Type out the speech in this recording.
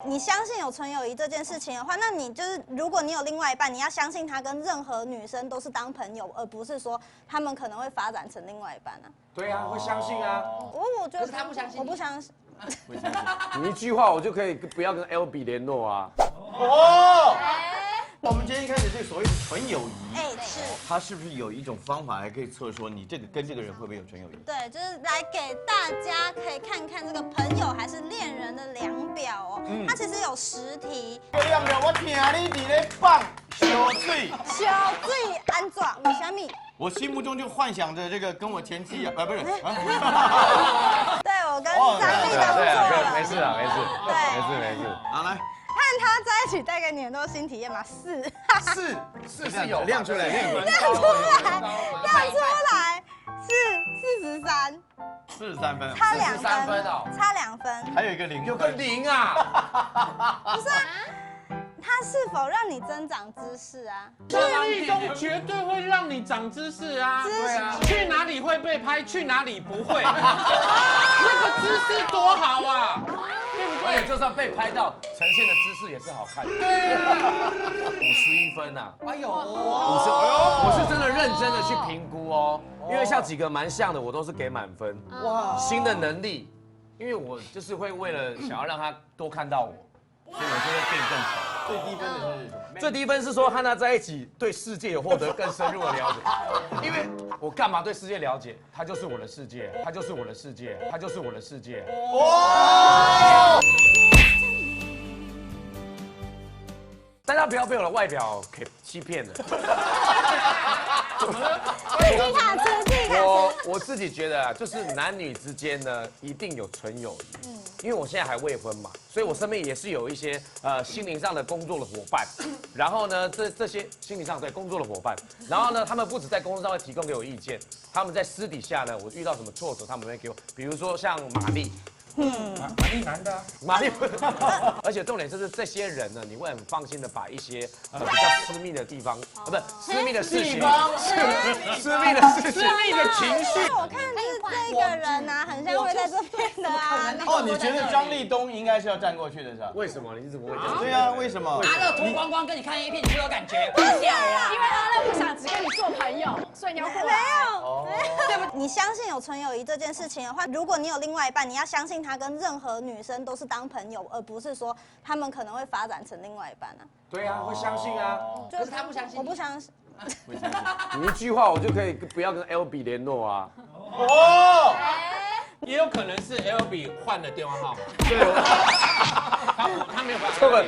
你相信有纯友谊这件事情的话，那你就是如果你有另外一半，你要相信他跟任何女生都是当朋友，而不是说他们可能会发展成另外一半啊。对啊，会相信啊。我觉得他不相信，我不相信。你一句话我就可以不要跟 LB 联络啊。哦。我们今天开始这个所谓的纯友谊，是。它是不是有一种方法还可以测说你这个跟这个人会不会有纯友谊？对，就是来给大家可以看看这个朋友还是恋人的量表哦。它其实有10题。量表我听你伫咧放小水，小水安怎？为什么？我心目中就幻想着这个跟我前妻不是。对，我跟张立都做了。没事啊，没事。对，没事。好来。和他在一起带给你很多新体验嘛？4是有亮出来，亮出来是43分，差2分哦，差2分，还有一个0，有个0啊！不是啊，他是否让你增长知识啊？智力中绝对会让你长知识啊！对啊，去哪里会被拍，去哪里不会，那个姿势多好啊！而且就算被拍到，呈现的姿势也是好看的。对啊，51分啊！哎呦，我是真的认真的去评估哦，因为像几个蛮像的，我都是给满分。哇，新的能力，因为我就是会为了想要让他多看到我，所以我就会变更强。最低分的是什么？最低分是说和他在一起对世界有获得更深入的了解，因为我干嘛对世界了解？他就是我的世界，他就是我的世界，他就是我的世界。哇！大家不要被我的外表给欺骗了。刺激卡吃。我自己觉得啊，就是男女之间呢，一定有纯友谊。因为我现在还未婚嘛，所以我身边也是有一些心灵上的工作的伙伴。然后呢，这些心理上对工作的伙伴，然后呢，他们不止在工作上会提供给我意见，他们在私底下呢，我遇到什么挫折，他们会给我，比如说像玛丽。玛丽男的啊，玛丽，而且重点就是这些人呢，你会很放心的把一些比较私密的地方，不是私密的事情，私密的事情，私密的情绪。我看就是这个人啊，很像会在这边的啊。哦，你觉得张立东应该是要站过去的是吧？为什么？你怎么会这样？对啊，为什么？阿乐脱光光跟你看 A 片，你会有感觉？因为阿乐不想只跟你做朋友，所以你要过来。对不？你相信有纯友谊这件事情的话，如果你有另外一半，你要相信他跟任何女生都是当朋友，而不是说他们可能会发展成另外一半啊。对啊，会相信啊。可是他不相信，我不相信。你一句话我就可以不要跟 LB 联络啊。哦。也有可能是 LB 换了电话号码，对，他没有办法。这个